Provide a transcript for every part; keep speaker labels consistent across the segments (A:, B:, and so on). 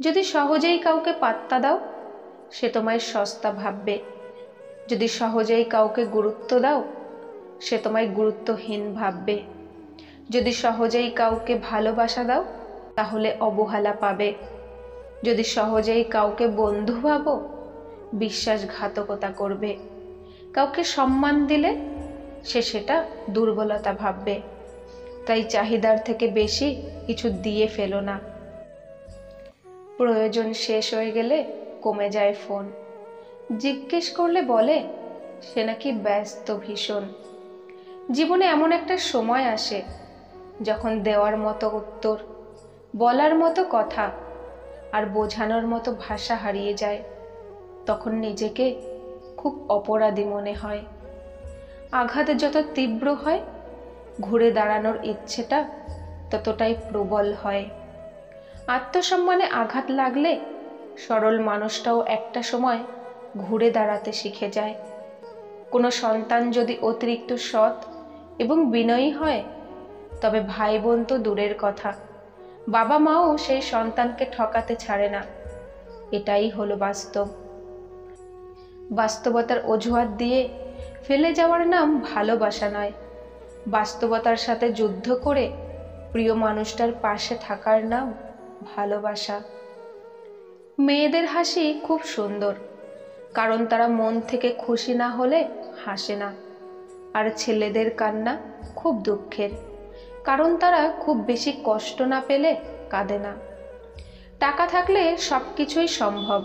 A: যদি সহজেই কাউকে পাত্তা দাও, সে তোমায় সস্তা ভাববে। যদি সহজেই কাউকে গুরুত্ব দাও, সে তোমায় গুরুত্বহীন ভাববে। যদি সহজেই কাউকে ভালোবাসা দাও, তাহলে অবহেলা পাবে। যদি সহজেই কাউকে বন্ধু ভাবো, বিশ্বাসঘাতকতা করবে। কাউকে সম্মান দিলে সে সেটা দুর্বলতা ভাববে। তাই চাহিদার থেকে বেশি কিছু দিয়ে ফেলো না। প্রয়োজন শেষ হয়ে গেলে কমে যায় ফোন। জিজ্ঞেস করলে বলে সে নাকি ব্যস্ত ভীষণ। জীবনে এমন একটা সময় আসে যখন দেওয়ার মতো উত্তর, বলার মতো কথা আর বোঝানোর মতো ভাষা হারিয়ে যায়। তখন নিজেকে খুব অপরাধী মনে হয়। আঘাত যত তীব্র হয়, ঘুরে দাঁড়ানোর ইচ্ছেটা ততটাই প্রবল হয়। আত্মসম্মানে আঘাত লাগলে সরল মানুষটাও একটা সময় ঘুরে দাঁড়াতে শিখে যায়। কোনো সন্তান যদি অতিরিক্ত সৎ এবং বিনয়ী হয়, তবে ভাই বোন তো দূরের কথা, বাবা মাও সেই সন্তানকে ঠকাতে ছাড়ে না। এটাই হলো বাস্তব। বাস্তবতার অজুহাত দিয়ে ফেলে যাওয়ার নাম ভালোবাসা নয়। বাস্তবতার সাথে যুদ্ধ করে প্রিয় মানুষটার পাশে থাকার নাম ভালোবাসা। মেয়েদের হাসি খুব সুন্দর, কারণ তারা মন থেকে খুশি না হলে হাসে না। আর ছেলেদের কান্না খুব দুঃখের, কারণ তারা খুব বেশি কষ্ট না পেলে কাঁদে না। টাকা থাকলে সব কিছুই সম্ভব,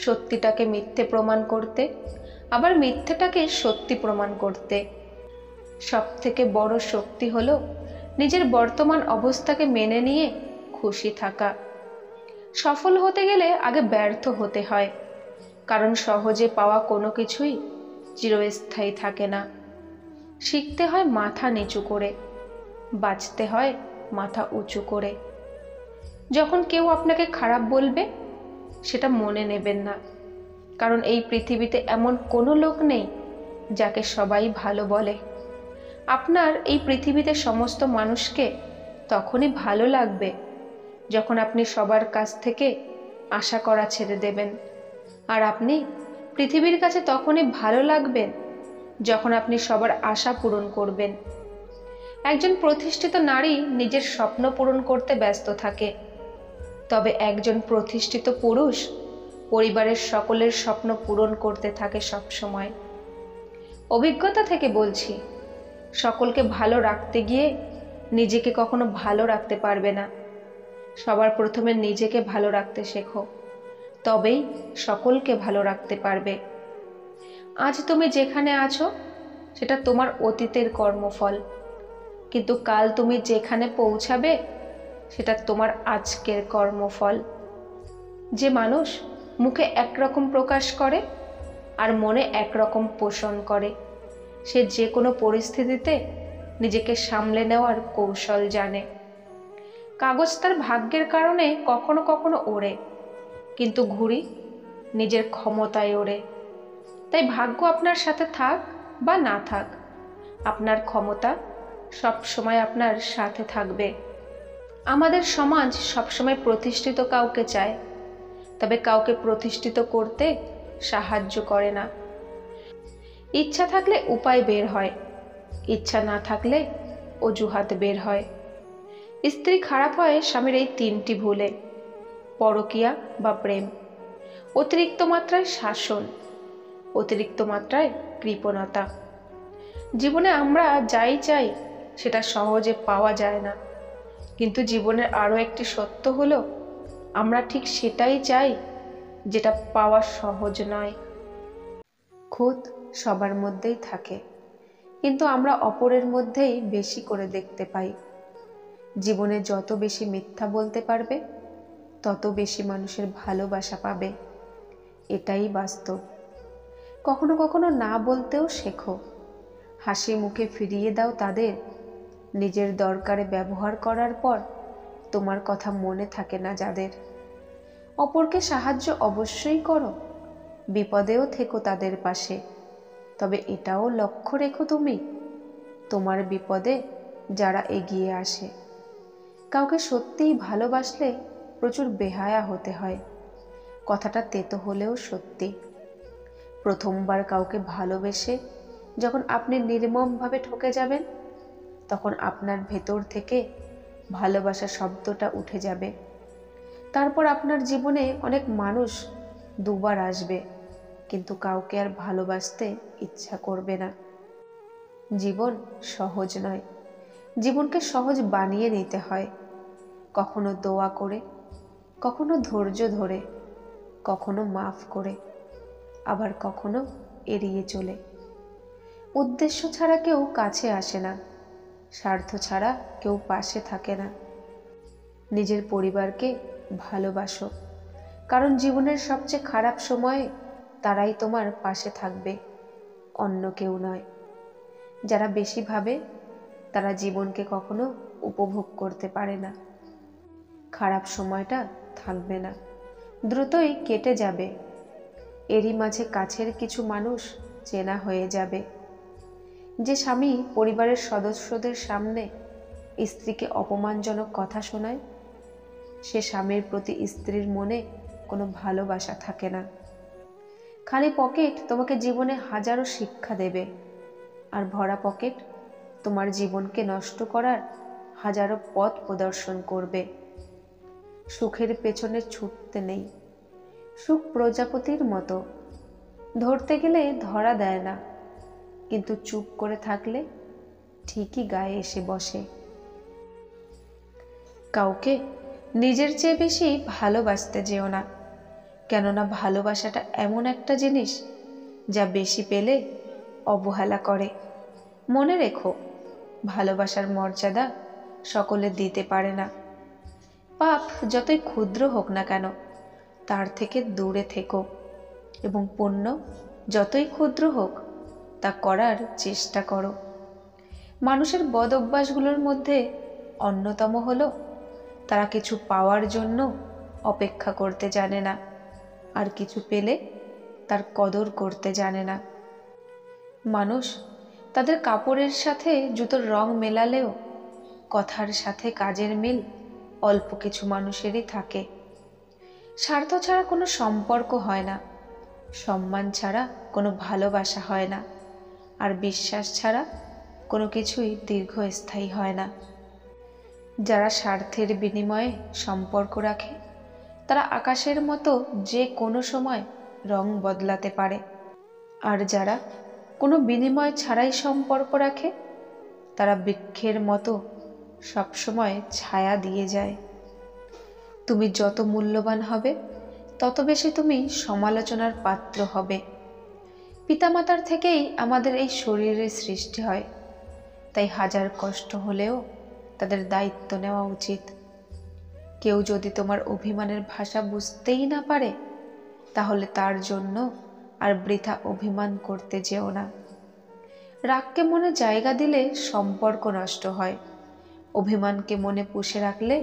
A: সত্যিটাকে মিথ্যে প্রমাণ করতে, আবার মিথ্যেটাকে সত্যি প্রমাণ করতে। সব থেকে বড় শক্তি হলো নিজের বর্তমান অবস্থাকে মেনে নিয়ে খুশি থাকা। সফল হতে গেলে আগে ব্যর্থ হতে হয়, কারণ সহজে পাওয়া কোনো কিছুই চিরস্থায়ী থাকে না। শিখতে হয় মাথা নিচু করে, বাঁচতে হয় মাথা উঁচু করে। যখন কেউ আপনাকে খারাপ বলবে, সেটা মনে নেবেন না, কারণ এই পৃথিবীতে এমন কোনো লোক নেই যাকে সবাই ভালো বলে। আপনার এই পৃথিবীতে সমস্ত মানুষকে তখনই ভালো লাগবে যখন আপনি সবার কাছ থেকে আশা করা ছেড়ে দেবেন। আর আপনি পৃথিবীর কাছে তখনই ভালো লাগবেন যখন আপনি সবার আশা পূরণ করবেন। একজন প্রতিষ্ঠিত নারী নিজের স্বপ্ন পূরণ করতে ব্যস্ত থাকে, তবে একজন প্রতিষ্ঠিত পুরুষ পরিবারের সকলের স্বপ্ন পূরণ করতে থাকে সব সময়। অভিজ্ঞতা থেকে বলছি, সকলকে ভালো রাখতে গিয়ে নিজেকে কখনো ভালো রাখতে পারবে না। সবার প্রথমে নিজেকে ভালো রাখতে শেখো, তবেই সকলকে ভালো রাখতে পারবে। আজ তুমি যেখানে আছো সেটা তোমার অতীতের কর্মফল, কিন্তু কাল তুমি যেখানে পৌঁছাবে সেটা তোমার আজকের কর্মফল। যে মানুষ মুখে একরকম প্রকাশ করে আর মনে একরকম পোষণ করে, সে যে কোনো পরিস্থিতিতে নিজেকে সামলে নেওয়ার কৌশল জানে। কাগজ তার ভাগ্যের কারণে কখনো কখনো ওড়ে, কিন্তু ঘুড়ি নিজের ক্ষমতায় ওড়ে। তাই ভাগ্য আপনার সাথে থাক বা না থাক, আপনার ক্ষমতা সব সময় আপনার সাথে থাকবে। আমাদের সমাজ সবসময় প্রতিষ্ঠিত কাউকে চায়, তবে কাউকে প্রতিষ্ঠিত করতে সাহায্য করে না। ইচ্ছা থাকলে উপায় বের হয়, ইচ্ছা না থাকলে অজুহাত বের হয়। স্ত্রী খারাপ হয় স্বামীর এই তিনটি ভুলে: পরকীয়া বা প্রেম, অতিরিক্ত মাত্রায় শাসন, অতিরিক্ত মাত্রায় কৃপণতা। জীবনে আমরা যাই চাই সেটা সহজে পাওয়া যায় না, কিন্তু জীবনের আরও একটি সত্য হলো, আমরা ঠিক সেটাই চাই যেটা পাওয়া সহজ নয়। খুঁত সবার মধ্যেই থাকে, কিন্তু আমরা অপরের মধ্যেই বেশি করে দেখতে পাই। জীবনে যত বেশি মিথ্যা বলতে পারবে, তত বেশি মানুষের ভালোবাসা পাবে। এটাই বাস্তব। কখনো কখনো না বলতেও শেখো। হাসি মুখে ফিরিয়ে দাও তাদের, নিজের দরকারে ব্যবহার করার পর তোমার কথা মনে থাকে না যাদের। অপরকে সাহায্য অবশ্যই করো, বিপদেও থেকো তাদের পাশে, তবে এটাও লক্ষ্য রেখো তুমি তোমার বিপদে যারা এগিয়ে আসে। কাউকে সত্যিই ভালোবাসলে প্রচুর বেহায়া হতে হয়। কথাটা তেতো হলেও সত্যি। প্রথমবার কাউকে ভালোবেসে যখন আপনি নির্মমভাবে ঠকে যাবেন, তখন আপনার ভেতর থেকে ভালোবাসা শব্দটা উঠে যাবে। তারপর আপনার জীবনে অনেক মানুষ দুবার আসবে, কিন্তু কাউকে আর ভালোবাসতে ইচ্ছা করবে না। জীবন সহজ নয়, জীবনকে সহজ বানিয়ে নিতে হয়। কখনো দোয়া করে, কখনো ধৈর্য ধরে, কখনো মাফ করে, আবার কখনো এড়িয়ে চলে। উদ্দেশ্য ছাড়া কেউ কাছে আসে না, স্বার্থ ছাড়া কেউ পাশে থাকে না। নিজের পরিবারকে ভালোবাসো, কারণ জীবনের সবচেয়ে খারাপ সময়ে তারাই তোমার পাশে থাকবে, অন্য কেউ নয়। যারা বেশি ভাবে তারা জীবনকে কখনো উপভোগ করতে পারে না। খারাপ সময়টা থাকবে না, দ্রুতই কেটে যাবে। এরই মাঝে কাছের কিছু মানুষ চেনা হয়ে যাবে। যে স্বামী পরিবারের সদস্যদের সামনে স্ত্রীকে অপমানজনক কথা শোনায়, সে স্বামীর প্রতি স্ত্রীর মনে কোনো ভালোবাসা থাকে না। খালি পকেট তোমাকে জীবনে হাজারো শিক্ষা দেবে, আর ভরা পকেট তোমার জীবনকে নষ্ট করার হাজারো পথ প্রদর্শন করবে। সুখের পেছনে ছুটতে নেই, সুখ প্রজাপতির মতো, ধরতে গেলে ধরা দেয় না, কিন্তু চুপ করে থাকলে ঠিকই গায়ে এসে বসে। কাউকে নিজের চেয়ে বেশি ভালোবাসতে যেও না, কেননা ভালোবাসাটা এমন একটা জিনিস যা বেশি পেলে অবহেলা করে। মনে রেখো, ভালোবাসার মর্যাদা সকলে দিতে পারে না। পাপ যতই ক্ষুদ্র হোক না কেন, তার থেকে দূরে থেকো, এবং পুণ্য যতই ক্ষুদ্র হোক তা করার চেষ্টা করো। মানুষের বদ অভ্যাসগুলোর মধ্যে অন্যতম হলো তারা কিছু পাওয়ার জন্য অপেক্ষা করতে জানে না, আর কিছু পেলে তার কদর করতে জানে না। মানুষ তাদের কাপড়ের সাথে জুতোর রং মেলালেও কথার সাথে কাজের মিল অল্প কিছু মানুষেরই থাকে। স্বার্থ ছাড়া কোনো সম্পর্ক হয় না, সম্মান ছাড়া কোনো ভালোবাসা হয় না, আর বিশ্বাস ছাড়া কোনো কিছুই দীর্ঘস্থায়ী হয় না। যারা স্বার্থের বিনিময়ে সম্পর্ক রাখে তারা আকাশের মতো যে কোনো সময় রং বদলাতে পারে, আর যারা কোনো বিনিময় ছাড়াই সম্পর্ক রাখে তারা বৃক্ষের মতো সবসময় ছায়া দিয়ে যায়। তুমি যত মূল্যবান হবে তত বেশি তুমি সমালোচনার পাত্র হবে। পিতামাতার থেকেই আমাদের এই শরীরের সৃষ্টি হয়, তাই হাজার কষ্ট হলেও তাদের দায়িত্ব নেওয়া উচিত। কেউ যদি তোমার অভিমানের ভাষা বুঝতেই না পারে, তাহলে তার জন্য আর বৃথা অভিমান করতে যেও না। রাগকে মনে জায়গা দিলে সম্পর্ক নষ্ট হয়, অভিমানকে মনে পুষে রাখলে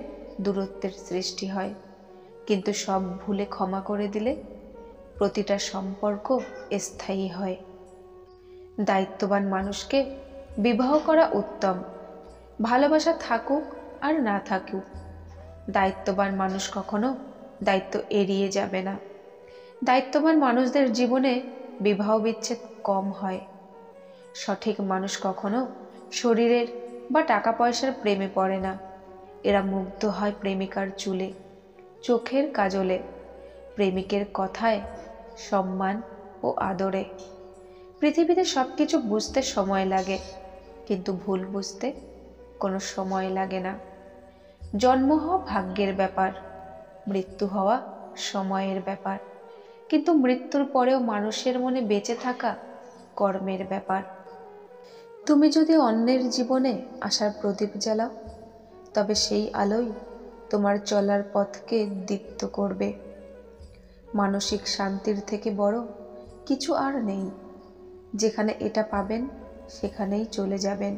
A: দূরত্বের সৃষ্টি হয়, কিন্তু সব ভুলে ক্ষমা করে দিলে প্রতিটা সম্পর্ক স্থায়ী হয়। দায়িত্ববান মানুষকে বিবাহ করা উত্তম, ভালোবাসা থাকুক আর না থাকুক। দায়িত্ববান মানুষ কখনো দায়িত্ব এড়িয়ে যাবে না। দায়িত্ববান মানুষদের জীবনে বিবাহ বিচ্ছেদ কম হয়। সঠিক মানুষ কখনো শরীরের বা টাকা পয়সার প্রেমে পড়ে না। এরা মুগ্ধ হয় প্রেমিকার চুলে, চোখের কাজলে, প্রেমিকের কথায়, সম্মান ও আদরে। পৃথিবীতে সব কিছু বুঝতে সময় লাগে, কিন্তু ভুল বুঝতে কোনো সময় লাগে না। জন্ম হওয়া ভাগ্যের ব্যাপার, মৃত্যু হওয়া সময়ের ব্যাপার, কিন্তু মৃত্যুর পরেও মানুষের মনে বেঁচে থাকা কর্মের ব্যাপার। তুমি যদি অন্যের জীবনে আশার প্রদীপ জ্বালাও, তবে সেই আলোই তোমার চলার পথকে দীপ্ত করবে। মানসিক শান্তির থেকে বড় কিছু আর নেই। যেখানে এটা পাবেন সেখানেই চলে যাবেন।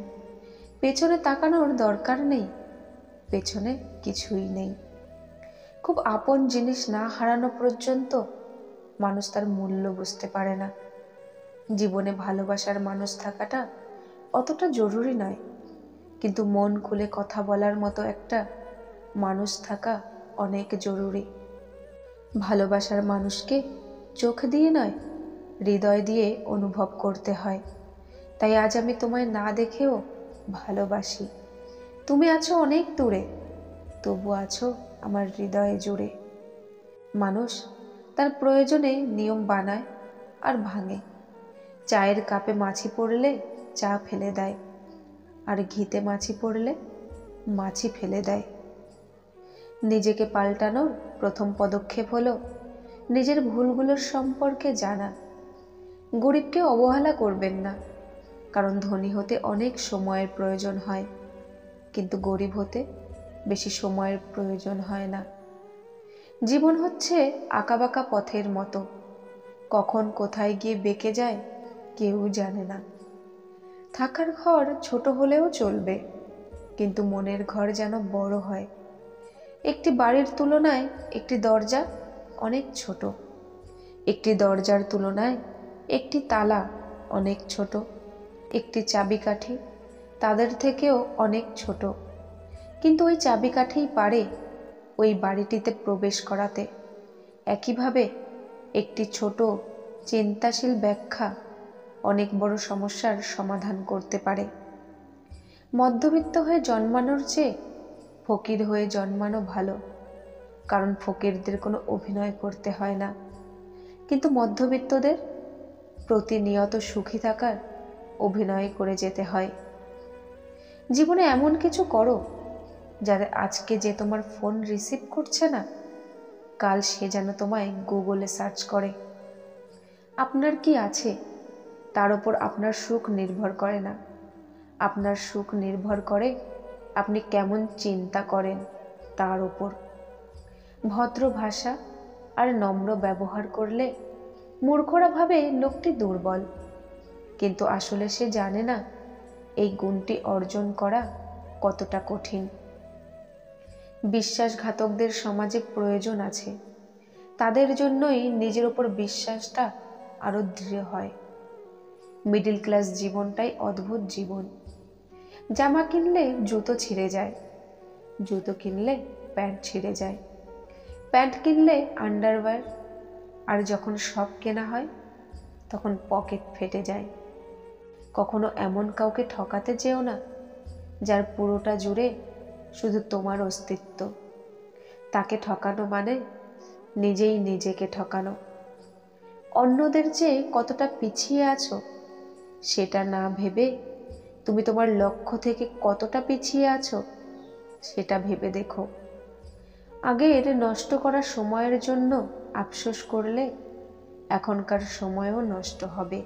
A: পেছনে তাকানোর দরকার নেই, পেছনে কিছুই নেই। খুব আপন জিনিস না হারানো পর্যন্ত মানুষ তার মূল্য বুঝতে পারে না। জীবনে ভালোবাসার মানুষ থাকাটা অতটা জরুরি নয়, কিন্তু মন খুলে কথা বলার মতো একটা মানুষ থাকা অনেক জরুরি। ভালোবাসার মানুষকে চোখ দিয়ে নয়, হৃদয় দিয়ে অনুভব করতে হয়। তাই আজ আমি তোমায় না দেখেও ভালোবাসি। তুমি আছো অনেক দূরে, তবু আছো আমার হৃদয়ে জুড়ে। মানুষ তার প্রয়োজনে নিয়ম বানায় আর ভাঙে। চায়ের কাপে মাছি পড়লে চা ফেলে দেয়, আর ঘিতে মাছি পড়লে মাছি ফেলে দেয়। নিজেকে পাল্টানোর প্রথম পদক্ষেপ হলো নিজের ভুলগুলোর সম্পর্কে জানা। গরিবকে অবহেলা করবেন না, কারণ ধনী হতে অনেক সময়ের প্রয়োজন হয়, কিন্তু গরিব হতে বেশি সময়ের প্রয়োজন হয় না। জীবন হচ্ছে আঁকাবাঁকা পথের মতো, কখন কোথায় গিয়ে বেঁকে যায় কেউ জানে না। থাকার ঘর ছোট হলেও চলবে, কিন্তু মনের ঘর যেন বড় হয়। একটি বাড়ির তুলনায় একটি দরজা অনেক ছোট, একটি দরজার তুলনায় একটি তালা অনেক ছোট, একটি চাবিকাঠি তাদের থেকেও অনেক ছোট। কিন্তু ওই চাবিকাঠিই পারে ওই বাড়িটিতে প্রবেশ করাতে। একইভাবে একটি ছোট চিন্তাশীল ব্যাখ্যা অনেক বড় সমস্যার সমাধান করতে পারে। মধ্যবিত্ত হয়ে জন্মানোর চেয়ে ফকির হয়ে জন্মানো ভালো, কারণ ফকিরদের কোনো অভিনয় করতে হয় না, কিন্তু মধ্যবিত্তদের প্রতিনিয়ত সুখী থাকার অভিনয় করে যেতে হয়। জীবনে এমন কিছু করো যাতে আজকে যে তোমার ফোন রিসিভ করছে না, কাল সে যেন তোমায় গুগলে সার্চ করে। আপনার কি আছে তার উপর আপনার সুখ নির্ভর করে না। আপনার সুখ নির্ভর করে আপনি কেমন চিন্তা করেন তার উপর। ভদ্র ভাষা আর নম্র ব্যবহার করলে মূর্খরা ভাবে লোকটি দুর্বল, কিন্তু আসলে সে জানে না এই গুণটি অর্জন করা কতটা কঠিন। বিশ্বাসঘাতকদের সমাজে প্রয়োজন আছে, তাদের জন্যই নিজের উপর বিশ্বাসটা আরো দৃঢ় হয়। মিডল ক্লাস জীবনটাই অদ্ভুত জীবন। জামা কিনলে জুতো ছিঁড়ে যায়, জুতো কিনলে প্যান্ট ছিঁড়ে যায়, প্যান্ট কিনলে আন্ডারওয়্যার, আর যখন সব কেনা হয় তখন পকেট ফেটে যায়। কখনো এমন কাউকে ঠকাতে যেও না যার পুরোটা জুড়ে শুধু তোমার অস্তিত্ব। তাকে ঠকানো মানে নিজেই নিজেকে ঠকানো। অন্যদের চেয়ে কতটা পিছিয়ে আছো সেটা না ভেবে তুমি তোমার লক্ষ্য থেকে কতটা পিছিয়ে আছো সেটা ভেবে দেখো। আগের নষ্ট করা সময়ের জন্য আফসোস করলে এখনকার সময়ও নষ্ট হবে।